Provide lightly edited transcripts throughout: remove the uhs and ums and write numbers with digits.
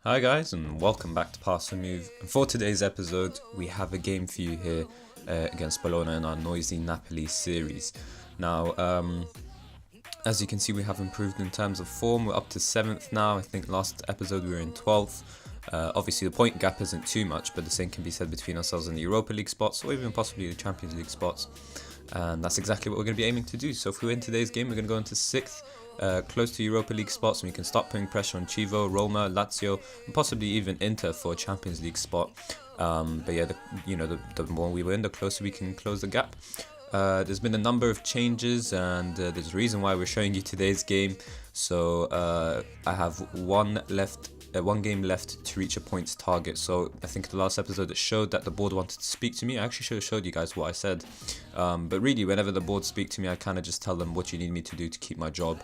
Hi guys, and welcome back to Pass and Move. And for today's episode, we have a game for you here against Bologna in our noisy Napoli series. Now, as you can see, we have improved in terms of form. We're up to 7th now. I think last episode we were in 12th. Obviously, the point gap isn't too much, but the same can be said between ourselves and the Europa League spots, or even possibly the Champions League spots. And that's exactly what we're going to be aiming to do. So if we win today's game, we're going to go into 6th. Close to Europa League spots, and we can start putting pressure on Chievo, Roma, Lazio, and possibly even Inter for a Champions League spot. But yeah, the more we win, the closer we can close the gap. There's been a number of changes, and there's a reason why we're showing you today's game. So I have one game left to reach a points target. So I think the last episode it showed that the board wanted to speak to me. I actually should have showed you guys what I said. But really, whenever the board speak to me, I kind of just tell them what you need me to do to keep my job.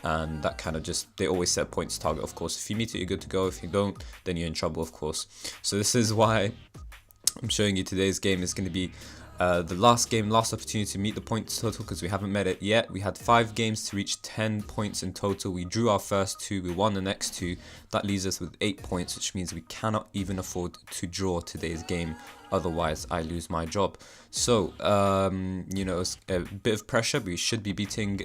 And that kind of they always set points target, of course. If you meet it, you're good to go. If you don't, then you're in trouble, of course. So this is why I'm showing you today's game. Is going to be the last opportunity to meet the points total, because we haven't met it yet. We had 5 games to reach 10 points in total. We drew our first 2, we won the next 2. That leaves us with 8 points, which means we cannot even afford to draw today's game. Otherwise, I lose my job. So, it's a bit of pressure. We should be beating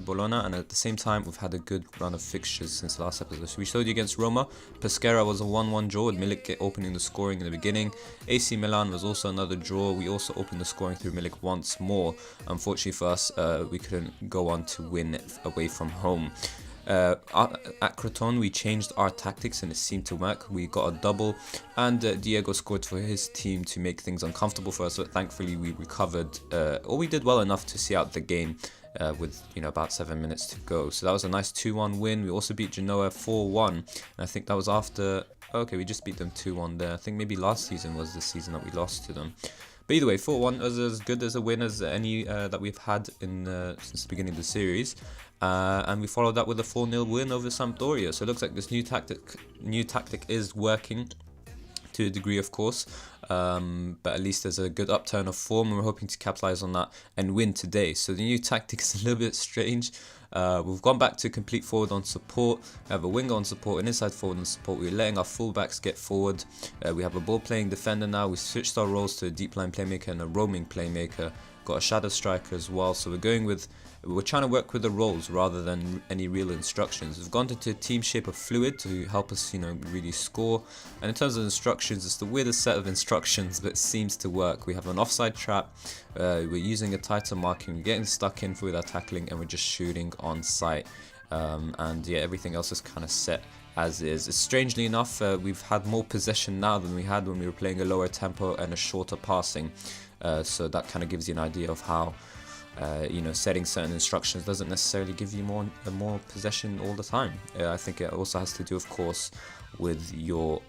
Bologna, and at the same time, we've had a good run of fixtures since the last episode. So we showed you against Roma. Pescara was a 1-1 draw, with Milik opening the scoring in the beginning. AC Milan was also another draw. We also opened the scoring through Milik once more. Unfortunately for us, we couldn't go on to win away from home. At Croton, we changed our tactics and it seemed to work. We got a double, and Diego scored for his team to make things uncomfortable for us, but thankfully we recovered, or we did well enough to see out the game with about 7 minutes to go. So that was a nice 2-1 win. We also beat Genoa 4-1, and I think that was after, okay, we just beat them 2-1 there. I think maybe last season was the season that we lost to them. But either way, 4-1 was as good as a win as any that we've had since the beginning of the series. And we followed that with a 4-0 win over Sampdoria. So it looks like this new tactic is working to a degree, of course. But at least there's a good upturn of form, and we're hoping to capitalize on that and win today. So the new tactic is a little bit strange. We've gone back to complete forward on support. We have a winger on support, an inside forward on support. We're letting our fullbacks get forward. We have a ball-playing defender now. We switched our roles to a deep line playmaker and a roaming playmaker. Got a shadow striker as well. So we're trying to work with the roles rather than any real instructions. We've gone into a team shape of fluid to help us, really score. And in terms of instructions, it's the weirdest set of instructions, but it seems to work. We have an offside trap. We're using a tighter marking. We're getting stuck in with our tackling, and we're just shooting on sight. And yeah, everything else is kind of set as is. Strangely enough, we've had more possession now than we had when we were playing a lower tempo and a shorter passing. So that kind of gives you an idea of how setting certain instructions doesn't necessarily give you more possession all the time. I think it also has to do, of course, with your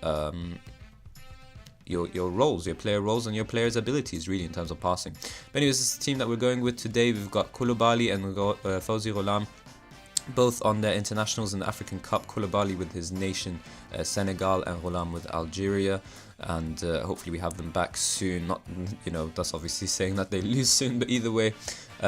roles, your player roles, and your players' abilities, really, in terms of passing. But anyways, this is the team that we're going with today. We've got Koulibaly and we've got Fawzi Rolam, both on their internationals in the African Cup. Koulibaly with his nation, Senegal, and Rolam with Algeria. And hopefully we have them back soon. Not, that's obviously saying that they lose soon, but either way,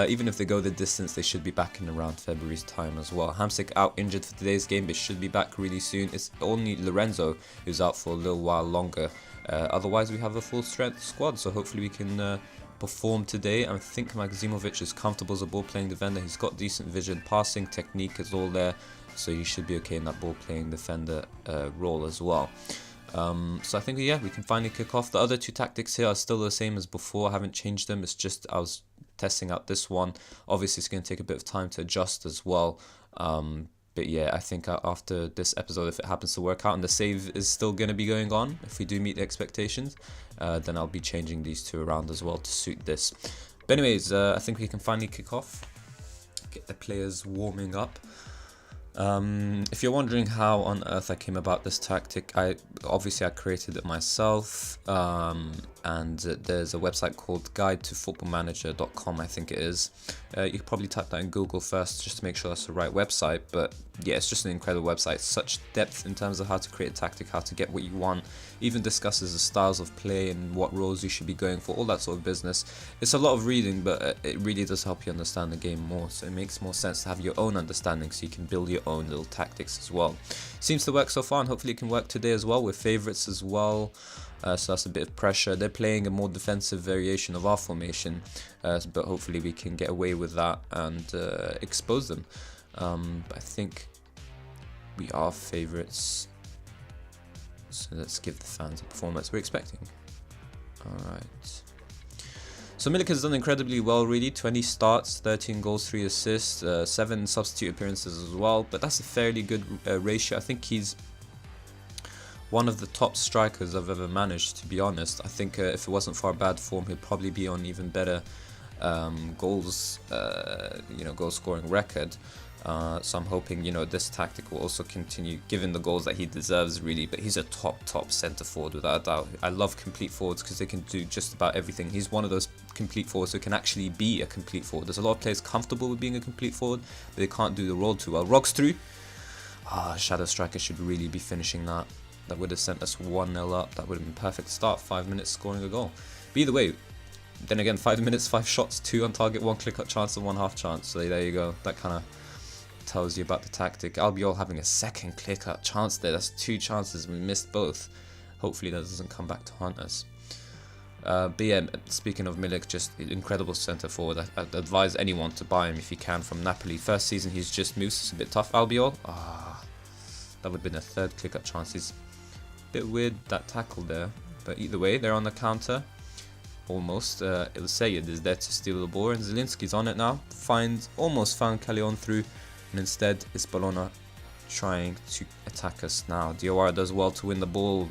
even if they go the distance, they should be back in around February's time as well. Hamsik out injured for today's game, but should be back really soon. It's only Lorenzo who's out for a little while longer. Otherwise, we have a full strength squad, so hopefully we can perform today. I think Maximovic is comfortable as a ball-playing defender. He's got decent vision, passing technique is all there, so he should be okay in that ball-playing defender role as well. So I think, yeah, we can finally kick off. The other 2 tactics here are still the same as before. I haven't changed them. It's just I was testing out this one. Obviously, it's going to take a bit of time to adjust as well. But yeah, I think after this episode, if it happens to work out and the save is still going to be going on, if we do meet the expectations, then I'll be changing these 2 around as well to suit this. But anyways, I think we can finally kick off. Get the players warming up. If you're wondering how on earth I came about this tactic, I created it myself. and there's a website called guidetofootballmanager.com, I think it is. You could probably type that in Google first just to make sure that's the right website, but yeah, it's just an incredible website. Such depth in terms of how to create a tactic, how to get what you want, even discusses the styles of play and what roles you should be going for, all that sort of business. It's a lot of reading, but it really does help you understand the game more, so it makes more sense to have your own understanding so you can build your own little tactics as well. Seems to work so far, and hopefully it can work today as well. We're favourites as well. So that's a bit of pressure. They're playing a more defensive variation of our formation, but hopefully we can get away with that and expose them. I think we are favourites, so let's give the fans a performance we're expecting. Alright. So Milik has done incredibly well, really. 20 starts, 13 goals, 3 assists, 7 substitute appearances as well, but that's a fairly good ratio. I think he's one of the top strikers I've ever managed, to be honest. I think if it wasn't for our bad form, he'd probably be on even better goals, goal scoring record. So I'm hoping, this tactic will also continue, given the goals that he deserves, really. But he's a top centre forward without a doubt. I love complete forwards because they can do just about everything. He's one of those complete forwards who can actually be a complete forward. There's a lot of players comfortable with being a complete forward, but they can't do the role too well. Rocks through. Shadow Striker should really be finishing that. That would have sent us 1-0 up. That would have been perfect start. 5 minutes scoring a goal. But either way, then again, 5 minutes, 5 shots, 2 on target, 1 click-up chance and 1 half chance. So there you go. That kind of tells you about the tactic. Albiol having a second click-up chance there. That's 2 chances. We missed both. Hopefully that doesn't come back to haunt us. But yeah, speaking of Milik, just incredible centre forward. I'd advise anyone to buy him if you can from Napoli. First season he's just moved, so it's a bit tough. Albiol. That would have been a 3rd click-up chance. He's bit weird, that tackle there, but either way, they're on the counter. Almost. Il Sayed is there to steal the ball, and Zielinski's on it now. Almost found Callejon through, and instead it's Bologna trying to attack us now. Diawara does well to win the ball.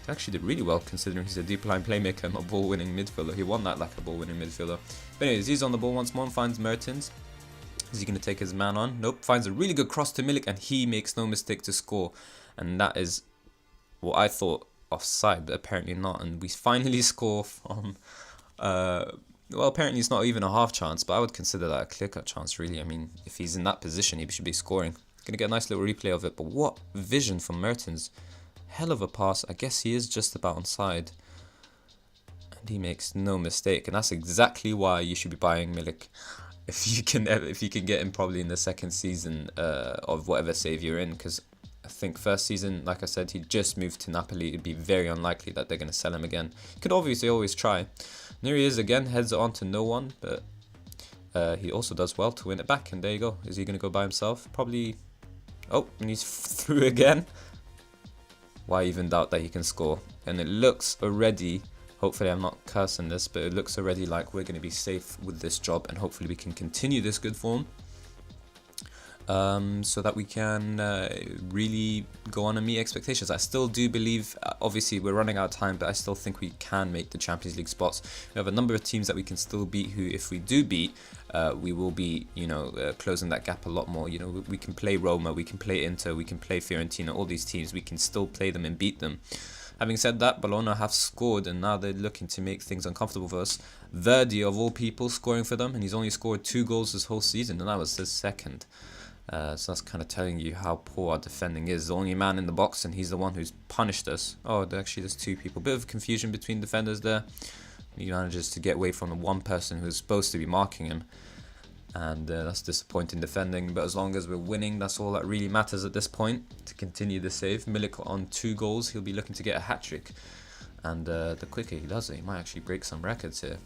He actually did really well considering he's a deep line playmaker and not ball-winning midfielder. He won that like a ball-winning midfielder. But anyways, he's on the ball once more and finds Mertens. Is he going to take his man on? Nope. Finds a really good cross to Milik, and he makes no mistake to score. And that is what I thought offside, but apparently not. And we finally score from, well, apparently it's not even a half chance, but I would consider that a clear-cut chance, really. I mean, if he's in that position, he should be scoring. Gonna get a nice little replay of it, but what vision from Mertens. Hell of a pass. I guess he is just about onside. And he makes no mistake, and that's exactly why you should be buying Milik. If you can get him probably in the 2nd season of whatever save you're in, because I think first season, like I said, he just moved to Napoli. It'd be very unlikely that they're going to sell him again. He could obviously always try. And there he is again, heads it on to no one, but he also does well to win it back. And there you go. Is he going to go by himself? Probably. Oh, and he's through again. Why even doubt that he can score? And it looks already, hopefully I'm not cursing this, but it looks already like we're going to be safe with this job, and hopefully we can continue this good form. So that we can really go on and meet expectations. I still do believe, obviously we're running out of time, but I still think we can make the Champions League spots. We have a number of teams that we can still beat, who if we do beat, we will be, closing that gap a lot more. We can play Roma, we can play Inter, we can play Fiorentina, all these teams, we can still play them and beat them. Having said that, Bologna have scored, and now they're looking to make things uncomfortable for us. Verdi, of all people, scoring for them, and he's only scored 2 goals this whole season, and that was his 2nd. So that's kind of telling you how poor our defending is. The only man in the box, and he's the one who's punished us. Oh, actually there's 2 people. Bit of confusion between defenders there. He manages to get away from the one person who's supposed to be marking him. And that's disappointing defending. But as long as we're winning, that's all that really matters at this point. To continue the save. Milik on 2 goals. He'll be looking to get a hat-trick. And the quicker he does it, he might actually break some records here.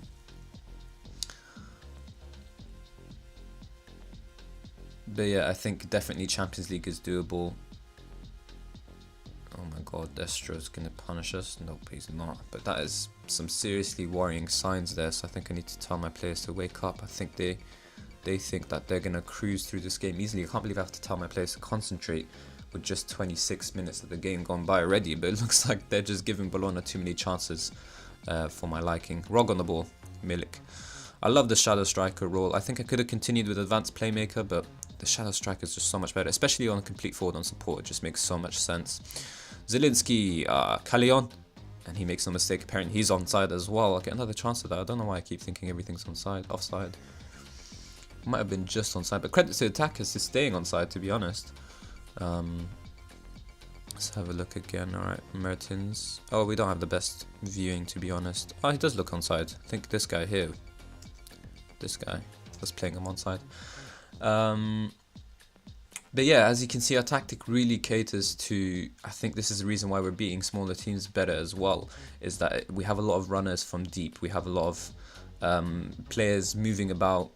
But yeah, I think definitely Champions League is doable. Oh my god, Destro's going to punish us. Nope, he's not. But that is some seriously worrying signs there. So I think I need to tell my players to wake up. I think they think that they're going to cruise through this game easily. I can't believe I have to tell my players to concentrate with just 26 minutes of the game gone by already. But it looks like they're just giving Bologna too many chances for my liking. Rog on the ball. Milik. I love the Shadow Striker role. I think I could have continued with Advanced Playmaker, but the Shadow Striker is just so much better, especially on complete forward on support. It just makes so much sense. Zielinski, Callejon. and he makes no mistake. Apparently he's onside as well. I'll get another chance at that. I don't know why I keep thinking everything's offside. Might have been just onside, but credit to the attackers for staying onside, to be honest. Let's have a look again. Alright, Mertens. Oh, we don't have the best viewing, to be honest. Oh, he does look onside. I think this guy here. This guy was playing him onside. But yeah, as you can see, our tactic really caters to, I think this is the reason why we're beating smaller teams better as well, is that we have a lot of runners from deep. We have a lot of players moving about,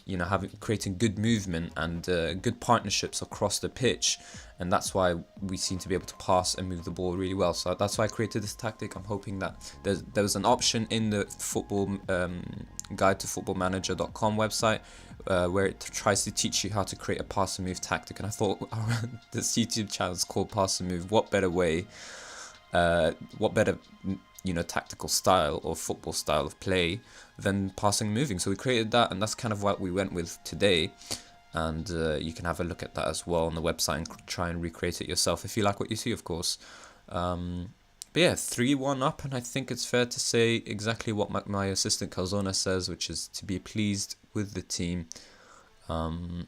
you know, creating good movement and good partnerships across the pitch, and that's why we seem to be able to pass and move the ball really well. So that's why I created this tactic. I'm hoping that there was an option in the football guide to footballmanager.com website where it tries to teach you how to create a pass and move tactic, and I thought this YouTube channel is called Pass and Move. What better way, what better, you know, tactical style or football style of play than passing and moving? So we created that, and that's kind of what we went with today. And you can have a look at that as well on the website and try and recreate it yourself if you like what you see, of course. But yeah, 3-1 up, and I think it's fair to say exactly what my assistant Calzona says, which is to be pleased with the team. No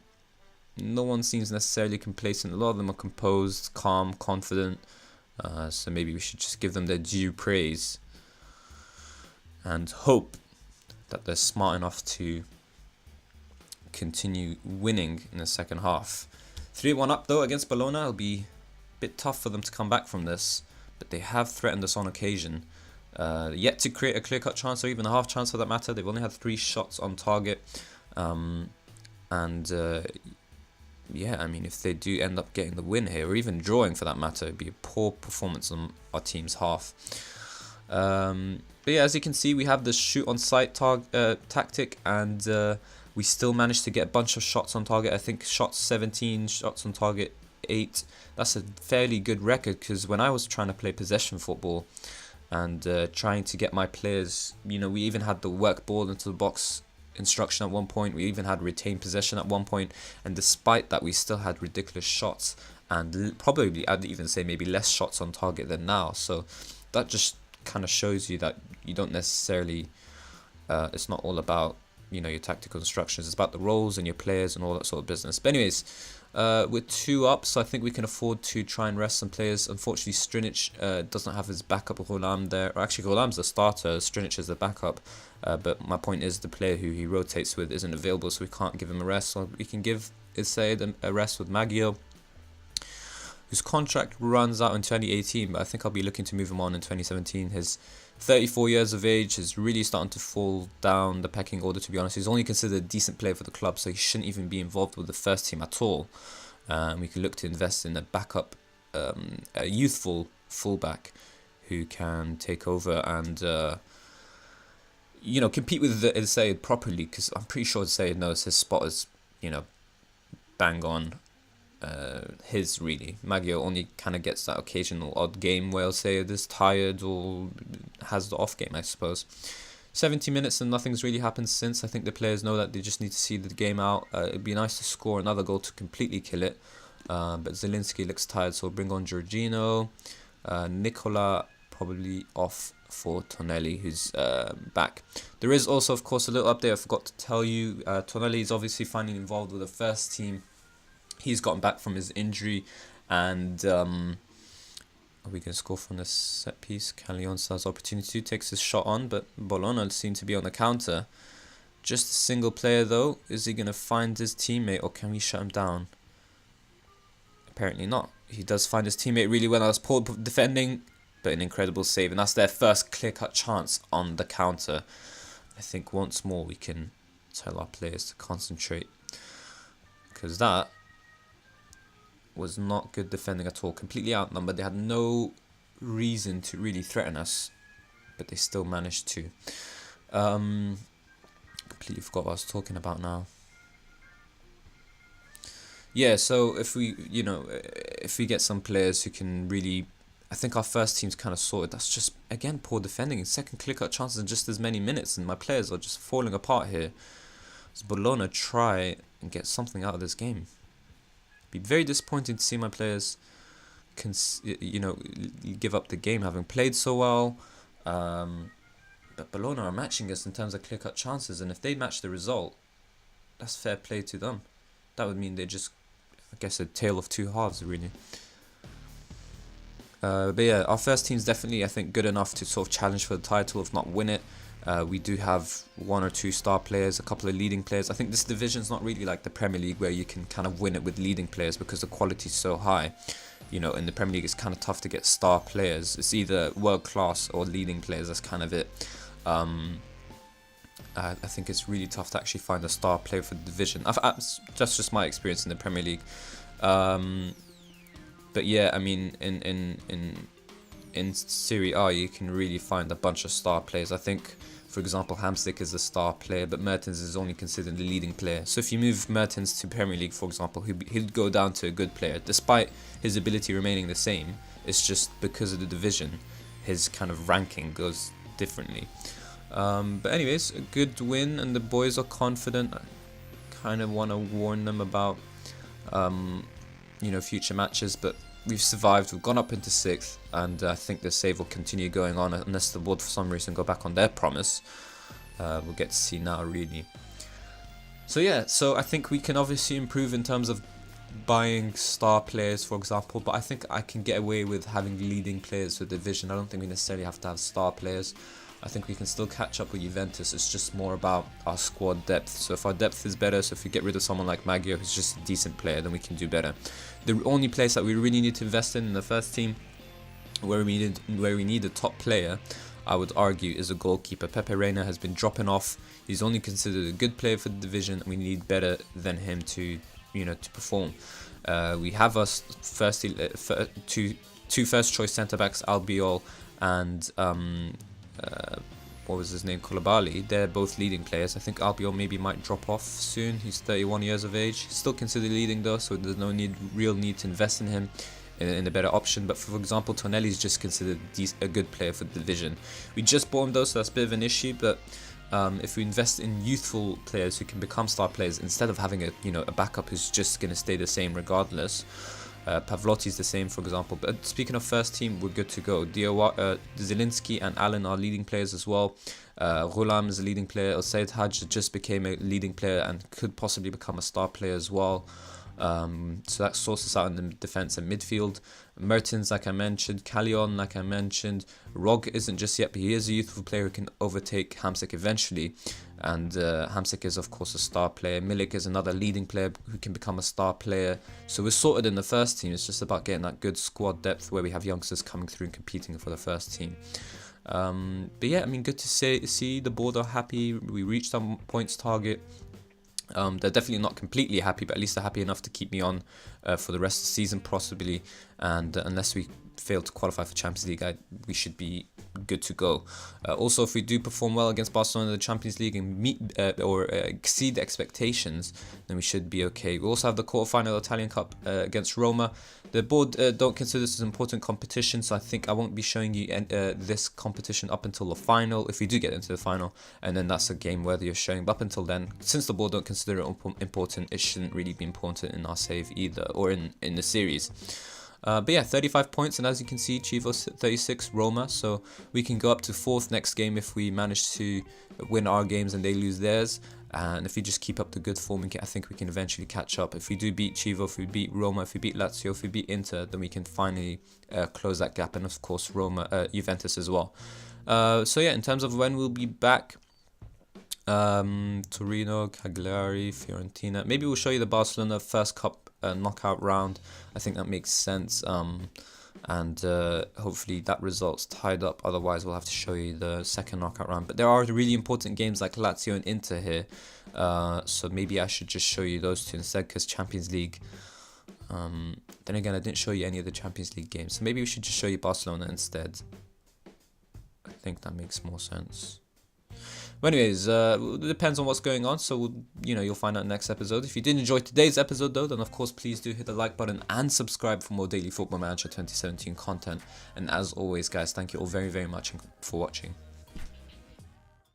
one seems necessarily complacent. A lot of them are composed, calm, confident. So maybe we should just give them their due praise and hope that they're smart enough to continue winning in the second half. 3-1 up though against Bologna. It'll be a bit tough for them to come back from this, but they have threatened us on occasion. Yet to create a clear-cut chance, or even a half chance for that matter. They've only had 3 shots on target. Yeah, I mean, if they do end up getting the win here, or even drawing for that matter, it'd be a poor performance on our team's half. But yeah, as you can see, we have the shoot on sight tactic, and we still managed to get a bunch of shots on target. I think shots 17, shots on target 8. That's a fairly good record, because when I was trying to play possession football and trying to get my players, you know, we even had the work ball into the box instruction at one point. We even had retained possession at one point, and despite that, we still had ridiculous shots, and probably I'd even say maybe less shots on target than now. So that just kind of shows you that you don't necessarily, it's not all about, you know, your tactical instructions. It's about the roles and your players and all that sort of business. But anyways, we're 2 up, so I think we can afford to try and rest some players. Unfortunately, Strinic doesn't have his backup Rolam there. Or actually, Rolam's the starter, Strinic is the backup. But my point is, the player who he rotates with isn't available, so we can't give him a rest. So we can give Isaid a rest with Maggio, whose contract runs out in 2018, but I think I'll be looking to move him on in 2017. His 34 years of age is really starting to fall down the pecking order, to be honest. He's only considered a decent player for the club, so he shouldn't even be involved with the first team at all. We can look to invest in a backup, a youthful fullback who can take over and, you know, compete with Isaid properly, because I'm pretty sure Isaid knows his spot is, you know, bang on. His really. Maggio only kind of gets that occasional odd game where Isaid is tired or has the off game, I suppose. 70 minutes and nothing's really happened since. I think the players know that they just need to see the game out. It'd be nice to score another goal to completely kill it. But Zielinski looks tired, so we'll bring on Giorgino. Nicola probably off for Tonelli, who's back. There is also, of course, a little update I forgot to tell you. Tonelli is obviously finally involved with the first team. He's gotten back from his injury, and are we going to score from this set piece? Caglion's opportunity, takes his shot on, but Bologna seem to be on the counter. Just a single player though. Is he going to find his teammate, or can we shut him down? Apparently not. He does find his teammate really well. That's poor defending, but an incredible save, and that's their first clear-cut chance on the counter. I think once more we can tell our players to concentrate, because that was not good defending at all. Completely outnumbered. They had no reason to really threaten us, but they still managed to. Completely forgot what I was talking about now. Yeah, so if we, you know, if we get some players who can really, I think our first team's kind of sorted. That's just, again, poor defending. And second clear-cut chances in just as many minutes, and my players are just falling apart here. So Bologna try and get something out of this game. Be very disappointing to see my players give up the game, having played so well. But Bologna are matching us in terms of clear-cut chances, and if they match the result, that's fair play to them. That would mean they're just, I guess, a tale of two halves, really. But yeah, our first team's definitely, I think, good enough to sort of challenge for the title, if not win it. We do have 1 or 2 star players, a couple of leading players. I think this division's not really like the Premier League where you can kind of win it with leading players because the quality's so high. You know, in the Premier League, it's kind of tough to get star players. It's either world class or leading players. That's kind of it. I think it's really tough to actually find a star player for the division. That's just my experience in the Premier League. But yeah, I mean, in Serie A, you can really find a bunch of star players. I think, for example, Hamsik is a star player, but Mertens is only considered the leading player. So if you move Mertens to Premier League, for example, he'd go down to a good player, despite his ability remaining the same. It's just because of the division, his kind of ranking goes differently. But anyways, a good win, and the boys are confident. I kind of want to warn them about, future matches, but we've survived. We've gone up into 6th, and I think the save will continue going on unless the board for some reason go back on their promise. We'll get to see now, really. So yeah, so I think we can obviously improve in terms of buying star players, for example, but I think I can get away with having leading players for the division. I don't think we necessarily have to have star players. I think we can still catch up with Juventus. It's just more about our squad depth. So if our depth is better, so if we get rid of someone like Maggio, who's just a decent player, then we can do better. The only place that we really need to invest in the first team, where we need a top player, I would argue, is a goalkeeper. Pepe Reina has been dropping off. He's only considered a good player for the division, and we need better than him to perform. We have us two first choice centre backs, Albiol and what was his name, Koulibaly. They're both leading players. I think Albiol maybe might drop off soon. He's 31 years of age. He's still considered leading though, so there's no real need to invest in him in a better option. But for example, Tonelli's just considered a good player for the division. We just bought him though, so that's a bit of an issue. But if we invest in youthful players who can become star players instead of having a backup who's just going to stay the same regardless. Pavlotti's the same, for example. But speaking of first team, we're good to go. Zielinski and Allen are leading players as well. Ghulam is a leading player. Said Haj just became a leading player and could possibly become a star player as well. So that sorts us out in the defense and midfield. Mertens, like I mentioned. Callion, like I mentioned. Rog isn't just yet, but he is a youthful player who can overtake Hamsik eventually. And Hamsik is, of course, a star player. Milik is another leading player who can become a star player. So we're sorted in the first team. It's just about getting that good squad depth where we have youngsters coming through and competing for the first team. But yeah, I mean, good to see the board are happy. We reached our points target. They're definitely not completely happy, but at least they're happy enough to keep me on for the rest of the season, possibly. And unless we fail to qualify for Champions League, we should be good to go. Also, if we do perform well against Barcelona in the Champions League and meet or exceed expectations, then we should be okay. We also have the quarterfinal Italian Cup against Roma. The board don't consider this as an important competition, so I think I won't be showing you this competition up until the final, if we do get into the final, and then that's a game worthy of showing. But up until then, since the board don't consider it important, it shouldn't really be important in our save either, or in the series. But yeah, 35 points, and as you can see, Chivos 36, Roma, so we can go up to 4th next game if we manage to win our games and they lose theirs. And if we just keep up the good form, I think we can eventually catch up. If we do beat Chivos, if we beat Roma, if we beat Lazio, if we beat Inter, then we can finally close that gap, and of course Juventus as well. So yeah, in terms of when we'll be back, Torino, Cagliari, Fiorentina. Maybe we'll show you the Barcelona first cup knockout round. I think that makes sense. And hopefully that result's tied up. Otherwise, we'll have to show you the second knockout round. But there are really important games like Lazio and Inter here. So maybe I should just show you those two instead, because Champions League. Then again, I didn't show you any of the Champions League games. So maybe we should just show you Barcelona instead. I think that makes more sense. But anyways, it depends on what's going on, so you'll find out next episode. If you did enjoy today's episode though, then of course please do hit the like button and subscribe for more daily Football Manager 2017 content. And as always guys, thank you all very, very much for watching.